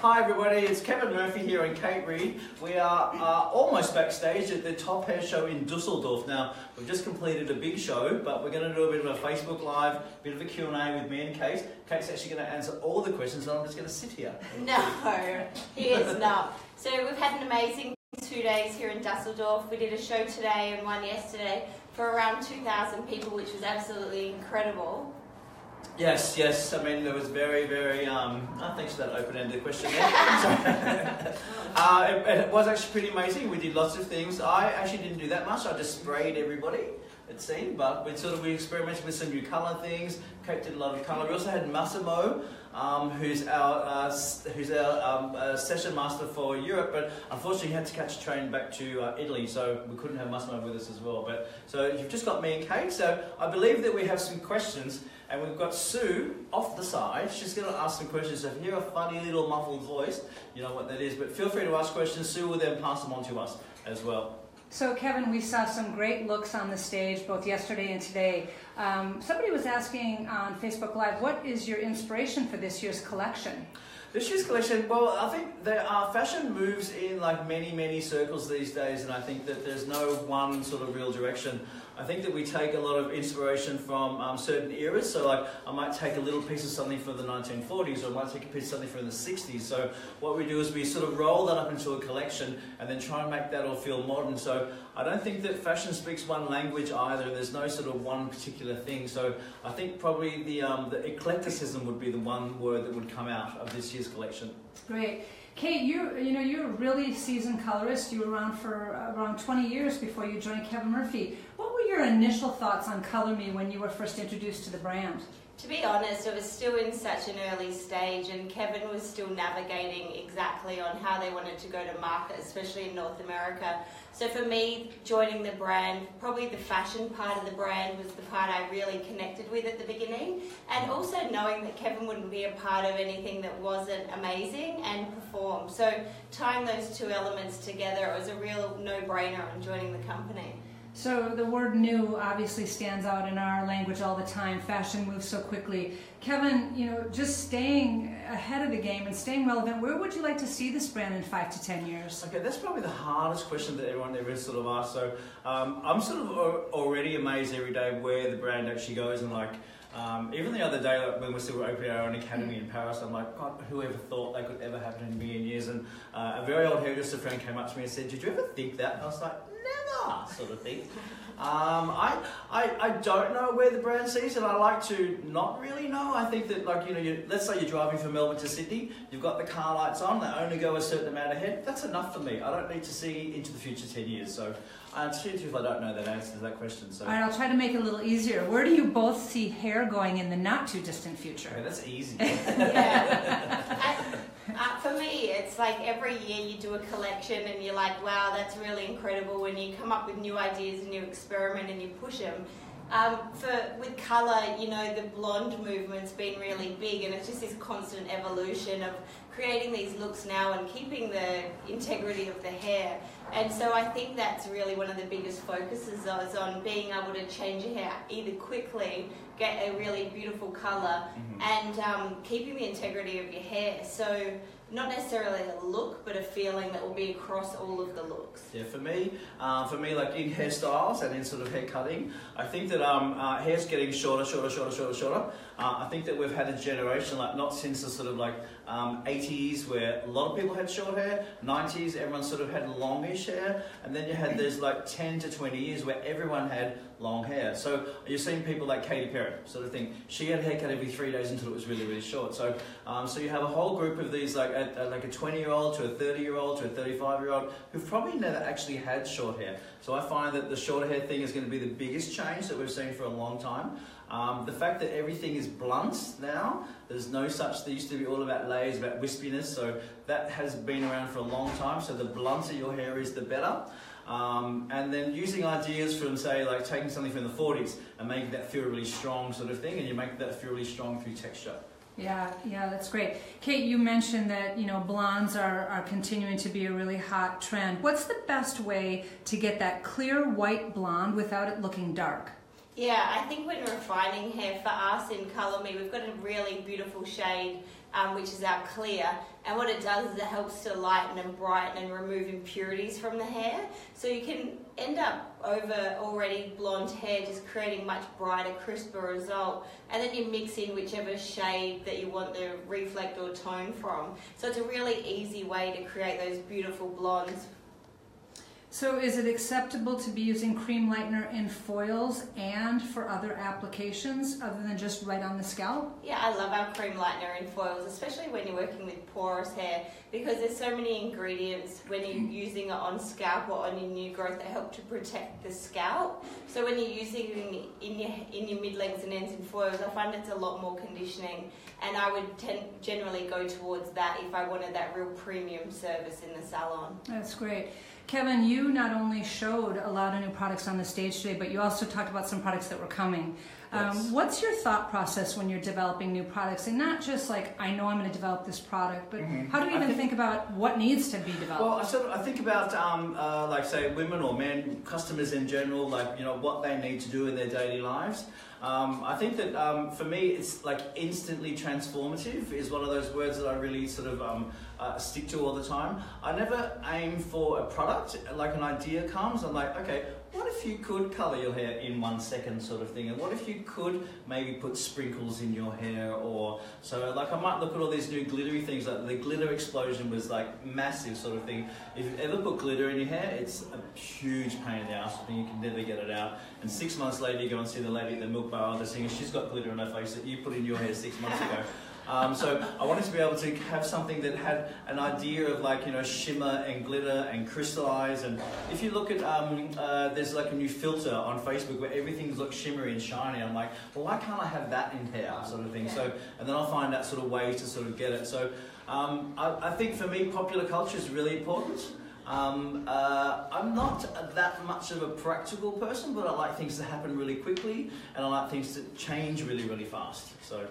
Hi everybody, it's Kevin Murphy here and Kate Reid. We are almost backstage at the Top Hair Show in Dusseldorf. Now, we've just completed a big show, but we're going to do a bit of a Facebook Live, a bit of a Q&A with me and Kate. Kate's actually going to answer all the questions and I'm just going to sit here. No, he is not. So we've had an amazing 2 days here in Dusseldorf. We did a show today and one yesterday for around 2,000 people, which was absolutely incredible. Yes, yes. I mean, there was very, thanks for that open-ended question there. It was actually pretty amazing. We did lots of things. I actually didn't do that much. I just sprayed everybody, it seemed, but we experimented with some new colour things. Kate did a lot of colour. We also had Massimo, who's our session master for Europe, but unfortunately he had to catch a train back to Italy, so we couldn't have Massimo with us as well. But so you've just got me and Kate. So I believe that we have some questions. And we've got Sue off the side. She's going to ask some questions. So if you hear a funny little muffled voice, you know what that is. But feel free to ask questions. Sue will then pass them on to us as well. So Kevin, we saw some great looks on the stage both yesterday and today. Somebody was asking on Facebook Live, what is your inspiration for this year's collection? This year's collection, well, I think there are fashion moves in like many circles these days, and I think that there's no one sort of real direction. I think that we take a lot of inspiration from certain eras, so like I might take a little piece of something from the 1940s, or I might take a piece of something from the 60s. So what we do is we sort of roll that up into a collection and then try and make that all feel modern. So I don't think that fashion speaks one language either. There's no sort of one particular thing. So I think probably the eclecticism would be the one word that would come out of this year's collection. Great. Kate, you're a really seasoned colorist. You were around for around 20 years before you joined Kevin Murphy. What were your initial thoughts on Color Me when you were first introduced to the brand? To be honest, it was still in such an early stage and Kevin was still navigating exactly on how they wanted to go to market, especially in North America. So for me, joining the brand, probably the fashion part of the brand was the part I really connected with at the beginning. And also knowing that Kevin wouldn't be a part of anything that wasn't amazing and perform. So tying those two elements together, it was a real no-brainer on joining the company. So the word new obviously stands out in our language all the time. Fashion moves so quickly. Kevin, just staying ahead of the game and staying relevant, where would you like to see this brand in 5 to 10 years? Okay, that's probably the hardest question that everyone ever sort of asks. So I'm sort of already amazed every day where the brand actually goes, and like even the other day, like when we still were opening our own academy in Paris, I'm like, God, whoever thought that could ever happen in a million years? And a very old hairdresser friend came up to me and said, did you ever think that? And I was like, never, sort of thing. I don't know where the brand sees it. I like to not really know. I think that, like, let's say you're driving from Melbourne to Sydney, you've got the car lights on, they only go a certain amount ahead. That's enough for me. I don't need to see into the future 10 years. So it's if I don't know that answer to that question. So. All right, I'll try to make it a little easier. Where do you both see hair going in the not too distant future? Okay, that's easy. For me, it's like every year you do a collection and you're like, wow, that's really incredible when you come up with new ideas and you experiment and you push them. With colour, the blonde movement's been really big, and it's just this constant evolution of creating these looks now and keeping the integrity of the hair. And so I think that's really one of the biggest focuses is on being able to change your hair either quickly, get a really beautiful colour, and keeping the integrity of your hair. So not necessarily a look, but a feeling that will be across all of the looks. Yeah, for me, like in hairstyles and in sort of hair cutting, I think that hair's getting shorter. I think that we've had a generation, like not since the sort of like 80s where a lot of people had short hair, 90s everyone sort of had longish hair, and then you had there's like 10 to 20 years where everyone had long hair. So you're seeing people like Katy Perry sort of thing. She had a haircut every 3 days until it was really short. So so you have a whole group of these like a 20-year-old to a 30-year-old to a 35-year-old who've probably never actually had short hair. So I find that the short hair thing is going to be the biggest change that we've seen for a long time. The fact that everything is blunt now, there's no such, there used to be all about layers, about wispiness, so that has been around for a long time, so the blunter your hair is, the better. And then using ideas from, say, like taking something from the 40s and making that feel really strong sort of thing, and you make that feel really strong through texture. Yeah, that's great. Kate, you mentioned that, blondes are continuing to be a really hot trend. What's the best way to get that clear white blonde without it looking dark? Yeah, I think when refining hair for us in Colour Me, we've got a really beautiful shade which is our clear. And what it does is it helps to lighten and brighten and remove impurities from the hair. So you can end up over already blonde hair just creating much brighter, crisper result. And then you mix in whichever shade that you want the reflect or tone from. So it's a really easy way to create those beautiful blondes. So is it acceptable to be using cream lightener in foils and for other applications other than just right on the scalp? Yeah, I love our cream lightener in foils, especially when you're working with porous hair, because there's so many ingredients when you're using it on scalp or on your new growth that help to protect the scalp. So when you're using it in your mid-lengths and ends in foils, I find it's a lot more conditioning, and I would generally go towards that if I wanted that real premium service in the salon. That's great. Kevin, you not only showed a lot of new products on the stage today, but you also talked about some products that were coming. Yes. What's your thought process when you're developing new products? And not just like, I know I'm going to develop this product, but how do you even think about what needs to be developed? Well, I think about, like, say, women or men, customers in general, like, you know, what they need to do in their daily lives. I think that for me, it's like instantly transformative is one of those words that I really sort of stick to all the time. I never aim for a product, like an idea comes, I'm like, okay, what if you could colour your hair in 1 second sort of thing? And what if you could maybe put sprinkles in your hair? Or so like I might look at all these new glittery things, like the glitter explosion was like massive sort of thing. If you ever put glitter in your hair, it's a huge pain in the ass and you can never get it out. And 6 months later you go and see the lady at the milk bar, they're saying she's got glitter on her face that you put in your hair 6 months ago. So I wanted to be able to have something that had an idea of like, you know, shimmer and glitter and crystallize. And if you look at, there's like a new filter on Facebook where everything looks shimmery and shiny. I'm like, well, why can't I have that in hair sort of thing? So, and then I'll find that sort of way to sort of get it. So I think for me, popular culture is really important. I'm not that much of a practical person, but I like things to happen really quickly and I like things to change really, really fast. So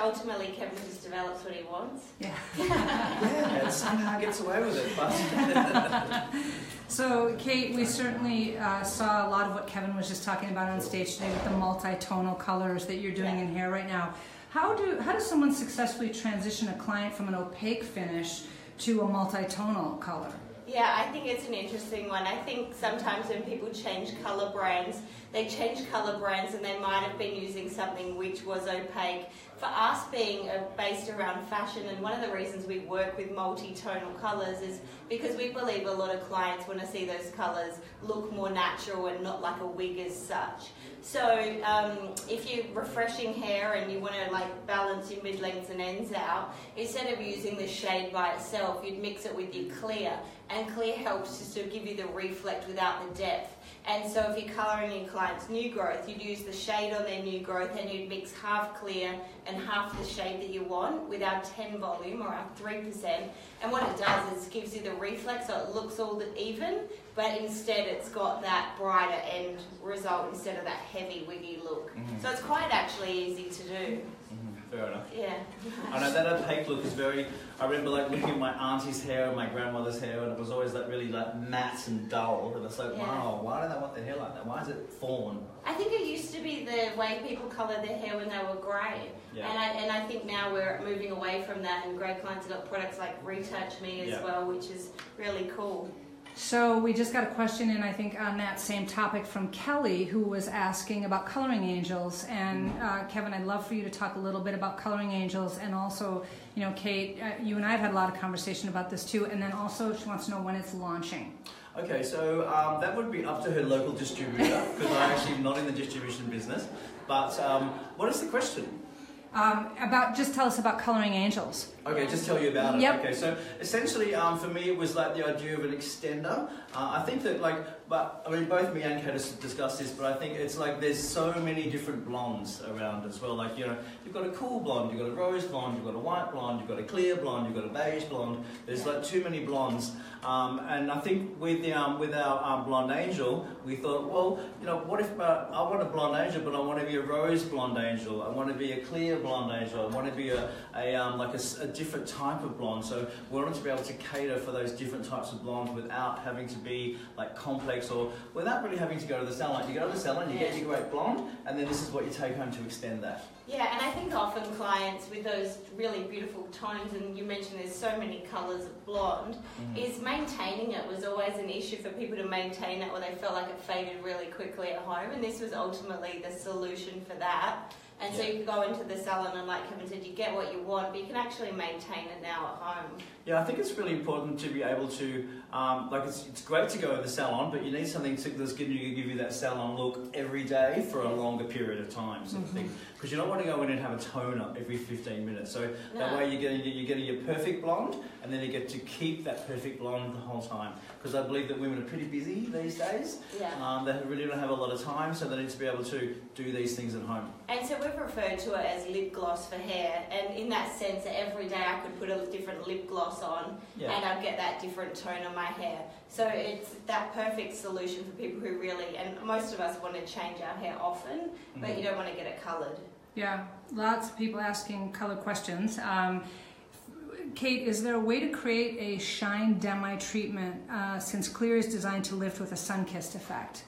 ultimately, Kevin just develops what he wants. Yeah. Yeah, and somehow gets away with it. But So, Kate, we certainly saw a lot of what Kevin was just talking about on stage today with the multi-tonal colors that you're doing in hair right now. How does someone successfully transition a client from an opaque finish to a multi-tonal color? Yeah, I think it's an interesting one. I think sometimes when people change colour brands, they change colour brands and they might have been using something which was opaque. For us being based around fashion, and one of the reasons we work with multi-tonal colours is because we believe a lot of clients want to see those colours look more natural and not like a wig as such. So if you're refreshing hair and you want to like balance your mid-lengths and ends out, instead of using the shade by itself, you'd mix it with your clear. And clear helps to sort of give you the reflect without the depth. And so if you're colouring your client's new growth, you'd use the shade on their new growth and you'd mix half clear and half the shade that you want with our 10 volume or our 3%. And what it does is gives you the reflex so it looks all even, but instead it's got that brighter end result instead of that heavy wiggy look. So it's quite actually easy to do. fair enough. Yeah. I know that opaque look is very, I remember like looking at my auntie's hair and my grandmother's hair and it was always like really like matte and dull and it's like, wow, why do they want their hair like that? Why is it fawn? I think it used to be the way people coloured their hair when they were grey. Yeah. And I think now we're moving away from that and grey clients have got products like Retouch Me as well, which is really cool. So we just got a question in, I think, on that same topic from Kelly, who was asking about coloring angels. And Kevin, I'd love for you to talk a little bit about coloring angels, and also, you know, Kate, you and I have had a lot of conversation about this too. And then also, she wants to know when it's launching. Okay, so that would be up to her local distributor because I'm actually not in the distribution business. But what is the question? Just tell us about coloring angels. Okay, just tell you about it. Yep. Okay, so essentially for me it was like the idea of an extender. I think that I mean both me and Kate have discussed this, but I think it's like there's so many different blondes around as well. Like, you know, you've got a cool blonde, you've got a rose blonde, you've got a white blonde, you've got a clear blonde, you've got a beige blonde. There's like too many blondes. And I think with our blonde angel, we thought, well, you know, what if I want a blonde angel, but I want to be a rose blonde angel, I want to be a clear blonde angel, I want to be a different type of blonde. So we wanted to be able to cater for those different types of blondes without having to be like complex mistakes, or without really having to go to the salon. You go to the salon, you get your great blonde, and then this is what you take home to extend that. Yeah, and I think often clients with those really beautiful tones, and you mentioned there's so many colours of blonde, is maintaining it was always an issue for people to maintain it, or they felt like it faded really quickly at home, and this was ultimately the solution for that. And so you can go into the salon and, like Kevin said, you get what you want, but you can actually maintain it now at home. Yeah, I think it's really important to be able to, it's great to go to the salon, but you need something that's going to give you that salon look every day for a longer period of time, sort of thing. Because you don't want to go in and have a tone up every 15 minutes. So that way you're getting your perfect blonde, and then you get to keep that perfect blonde the whole time. Because I believe that women are pretty busy these days. Yeah. They really don't have a lot of time, so they need to be able to do these things at home. And so we've referred to it as lip gloss for hair, and in that sense, every day I could put a different lip gloss on, and I'd get that different tone on my hair. So it's that perfect solution for people who really, and most of us want to change our hair often, but you don't want to get it coloured. Yeah, lots of people asking color questions. Kate, is there a way to create a shine demi treatment since clear is designed to lift with a sun-kissed effect?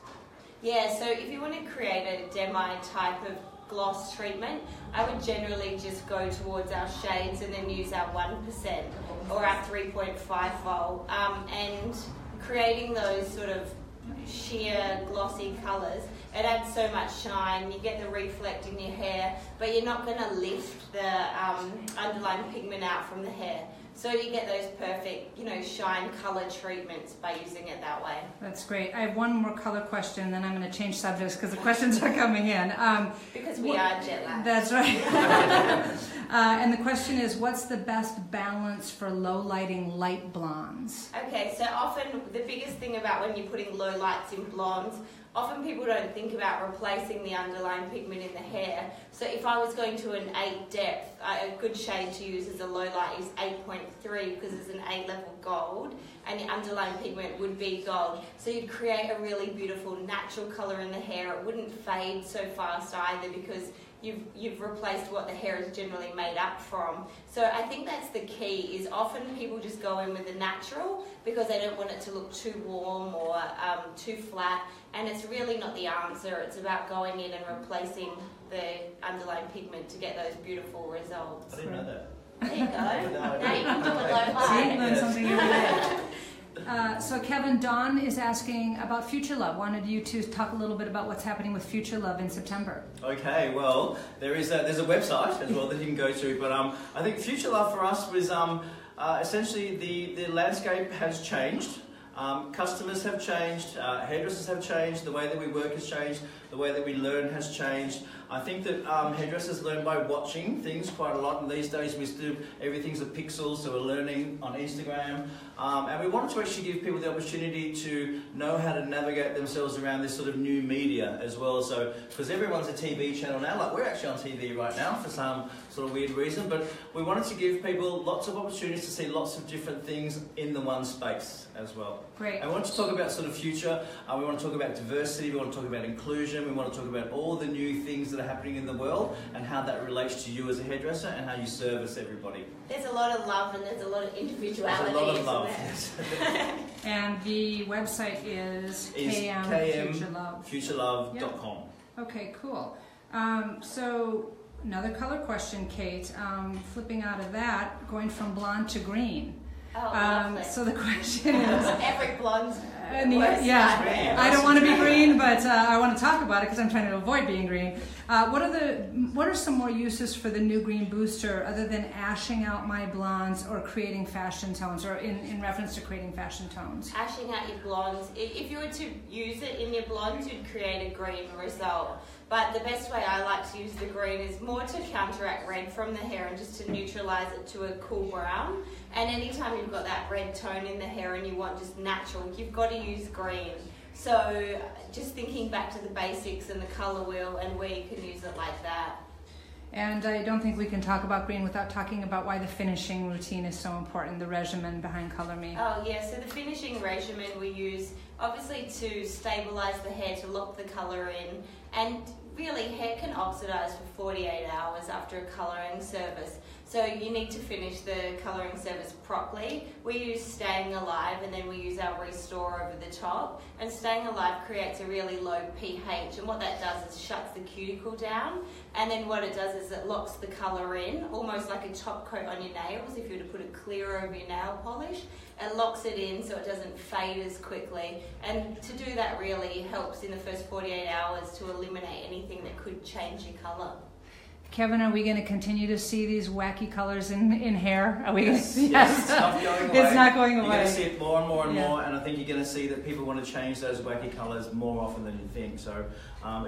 Yeah, so if you want to create a demi type of gloss treatment, I would generally just go towards our shades and then use our 1% or our 3.5 volt, and creating those sort of sheer glossy colours. It adds so much shine, you get the reflect in your hair, but you're not going to lift the underlying pigment out from the hair. So you get those perfect, shine colour treatments by using it that way. That's great. I have one more color question, then I'm going to change subjects because the questions are coming in. Because we are jet lagged. That's right. And the question is, what's the best balance for low lighting light blondes? Okay, so often the biggest thing about when you're putting low lights in blondes, often people don't think about replacing the underlying pigment in the hair. So if I was going to an 8 depth, a good shade to use as a low light is 8.3 because it's an 8 level gold, and the underlying pigment would be gold. So you'd create a really beautiful natural colour in the hair. It wouldn't fade so fast either because you've replaced what the hair is generally made up from. So I think that's the key, is often people just go in with the natural because they don't want it to look too warm or too flat, and it's really not the answer. It's about going in and replacing the underlying pigment to get those beautiful results. I didn't know that. There you go. Now you can do it low light. Learn something every day. So Kevin, Dawn is asking about Future Love. Wanted you to talk a little bit about what's happening with Future Love in September. Okay, well, there's a website as well that you can go to, but I think Future Love for us was essentially the landscape has changed. Customers have changed, hairdressers have changed, the way that we work has changed, the way that we learn has changed. I think that hairdressers learn by watching things quite a lot, and these days everything's a pixel, so we're learning on Instagram. And we wanted to actually give people the opportunity to know how to navigate themselves around this sort of new media as well. So, because everyone's a TV channel now, like we're actually on TV right now for some sort of weird reason, but we wanted to give people lots of opportunities to see lots of different things in the one space as well. Great. And we want to talk about sort of future, we want to talk about diversity, we want to talk about inclusion, we want to talk about all the new things that are happening in the world and how that relates to you as a hairdresser and how you service everybody. There's a lot of love and there's a lot of individuality. There's a lot of love. And the website is kmfuturelove.com. Okay, cool. So another color question, Kate. Flipping out of that, going from blonde to green. Oh, so the question is, every blonde. I don't want to be green, but I want to talk about it because I'm trying to avoid being green. What are some more uses for the new green booster other than ashing out my blondes or creating fashion tones, or in reference to creating fashion tones? Ashing out your blondes. If you were to use it in your blondes, you'd create a green result. But the best way I like to use the green is more to counteract red from the hair and just to neutralise it to a cool brown. And anytime you've got that red tone in the hair and you want just natural, you've got to use green. So just thinking back to the basics and the colour wheel and where you can use it like that. And I don't think we can talk about green without talking about why the finishing routine is so important, the regimen behind Color Me. Oh yeah, so the finishing regimen we use obviously to stabilise the hair, to lock the colour in, and really hair can oxidise for 48 hours after a colouring service. So you need to finish the colouring service properly. We use Staying Alive and then we use our Restore over the top. And Staying Alive creates a really low pH, and what that does is shuts the cuticle down, and then what it does is it locks the colour in, almost like a top coat on your nails. If you were to put it clear over your nail polish, it locks it in so it doesn't fade as quickly. And to do that really helps in the first 48 hours to eliminate anything that could change your colour. Kevin, are we going to continue to see these wacky colors in hair? Are we? Yes, it's not going away. It's not going away. You're going to see it more and more and more, and I think you're going to see that people want to change those wacky colors more often than you think. So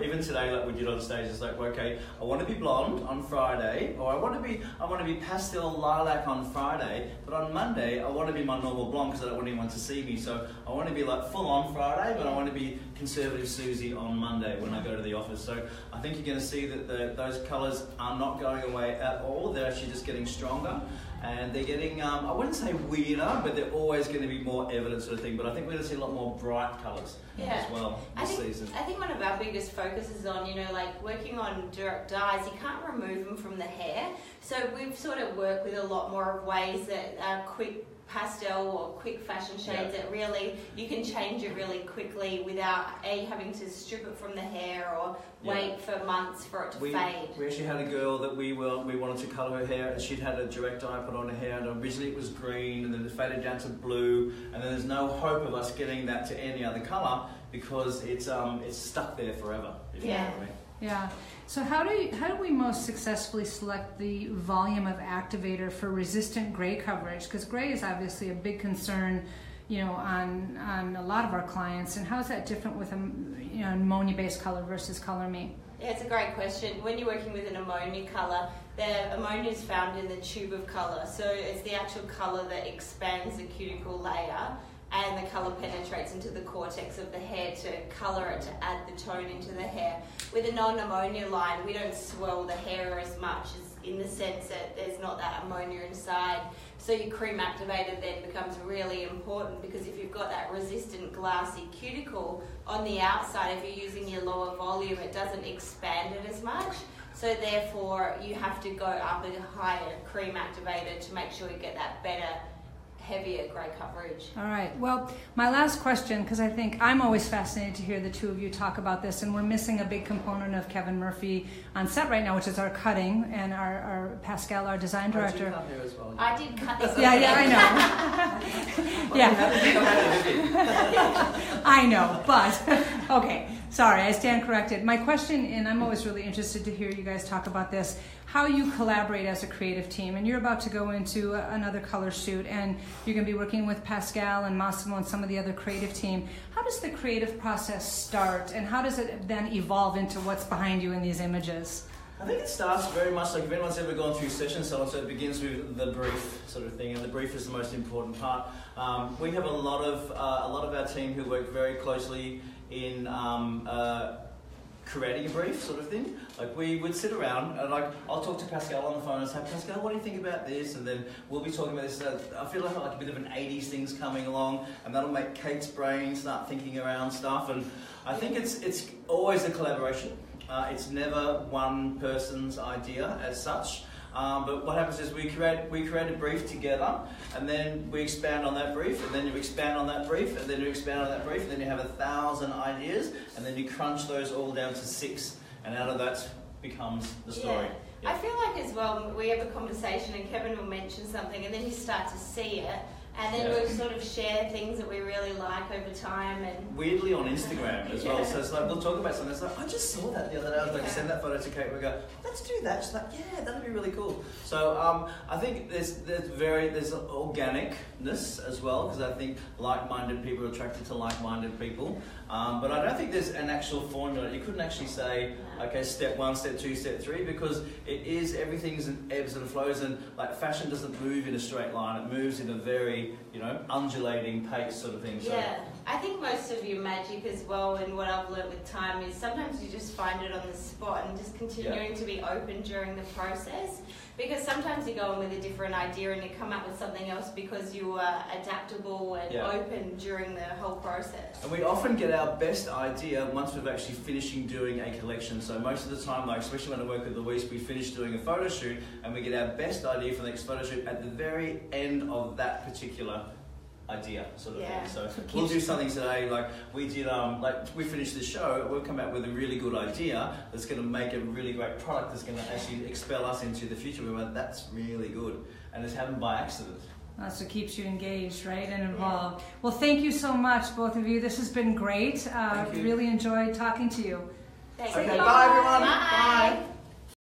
even today, like we did on stage, it's like, okay, I want to be blonde on Friday, or I want to be pastel lilac on Friday, but on Monday I want to be my normal blonde because I don't want anyone to see me. So I want to be like full on Friday, but I want to be conservative Susie on Monday when I go to the office. So I think you're going to see that those colors are not going away at all. They're actually just getting stronger, and they're getting, I wouldn't say weirder, but they're always going to be more evident sort of thing. But I think we're going to see a lot more bright colours as well this season. I think one of our biggest focuses on, like working on direct dyes, you can't remove them from the hair. So we've sort of worked with a lot more of ways that are quick pastel or quick fashion shades that really you can change it really quickly without having to strip it from the hair or wait for months for it to fade. We actually had a girl that we wanted to colour her hair, and she'd had a direct dye put on her hair, and originally it was green, and then it faded down to blue, and then there's no hope of us getting that to any other colour because it's stuck there forever. If you know what I mean. Yeah. So how do we most successfully select the volume of activator for resistant gray coverage? Because gray is obviously a big concern, on a lot of our clients. And how is that different with ammonia-based color versus Color Me? Yeah, it's a great question. When you're working with an ammonia colour, the ammonia is found in the tube of colour. So it's the actual colour that expands the cuticle layer, and the colour penetrates into the cortex of the hair to colour it, to add the tone into the hair. With a non-ammonia line, we don't swell the hair as much, as in the sense that there's not that ammonia inside. So your cream activator then becomes really important, because if you've got that resistant glassy cuticle on the outside, if you're using your lower volume, it doesn't expand it as much. So therefore, you have to go up a higher cream activator to make sure you get that better, heavier grey coverage. All right. Well, my last question, because I think I'm always fascinated to hear the two of you talk about this, and we're missing a big component of Kevin Murphy on set right now, which is our cutting, and our Pascal, our design director. I did cut here as well. I did cut this. Yeah, I know. I know, but okay. Sorry, I stand corrected. My question, and I'm always really interested to hear you guys talk about this, how you collaborate as a creative team. And you're about to go into another color shoot, and you're going to be working with Pascal and Massimo and some of the other creative team. How does the creative process start, and how does it then evolve into what's behind you in these images? I think it starts very much like if anyone's ever gone through session, so it begins with the brief sort of thing, and the brief is the most important part. We have a lot of our team who work very closely in creating a brief sort of thing. Like we would sit around and I'll talk to Pascal on the phone and say, Pascal, what do you think about this? And then we'll be talking about this. I feel like a bit of an 80s thing's coming along, and that'll make Kate's brain start thinking around stuff. And I think it's always a collaboration. It's never one person's idea as such. But what happens is we create a brief together, and then we expand on that brief, and then you expand on that brief, and then you expand on that brief, and then you have 1,000 ideas, and then you crunch those all down to 6, and out of that becomes the story. Yeah. I feel like as well, we have a conversation and Kevin will mention something, and then you start to see it, and then we'll sort of share things that we really like over time. And weirdly on Instagram as well. So it's like we'll talk about something. It's like, I just saw that the other day. I was like, send that photo to Kate. We go, let's do that. She's like, yeah, that'd be really cool. So I think there's organicness as well, because I think like-minded people are attracted to like-minded people. But I don't think there's an actual formula. You couldn't actually say, okay, step 1, step 2, step 3, because everything's in ebbs and flows, and like fashion doesn't move in a straight line. It moves in a very, undulating pace sort of thing. So I think most of your magic as well, and what I've learnt with time, is sometimes you just find it on the spot and just continuing to be open during the process. Because sometimes you go in with a different idea and you come up with something else because you are adaptable and open during the whole process. And we often get our best idea once we've actually finishing doing a collection. So most of the time, like especially when I work with Louise, we finish doing a photo shoot and we get our best idea for the next photo shoot at the very end of that particular idea sort of thing. So we'll do something today, like we did, like we finished the show, we'll come out with a really good idea that's going to make a really great product that's going to actually expel us into the future. We went, that's really good, and it's happened by accident. That's what keeps you engaged, right, and involved. Well, thank you so much, both of you. This has been great. Really enjoyed talking to you. Thanks. Okay, bye everyone. Bye.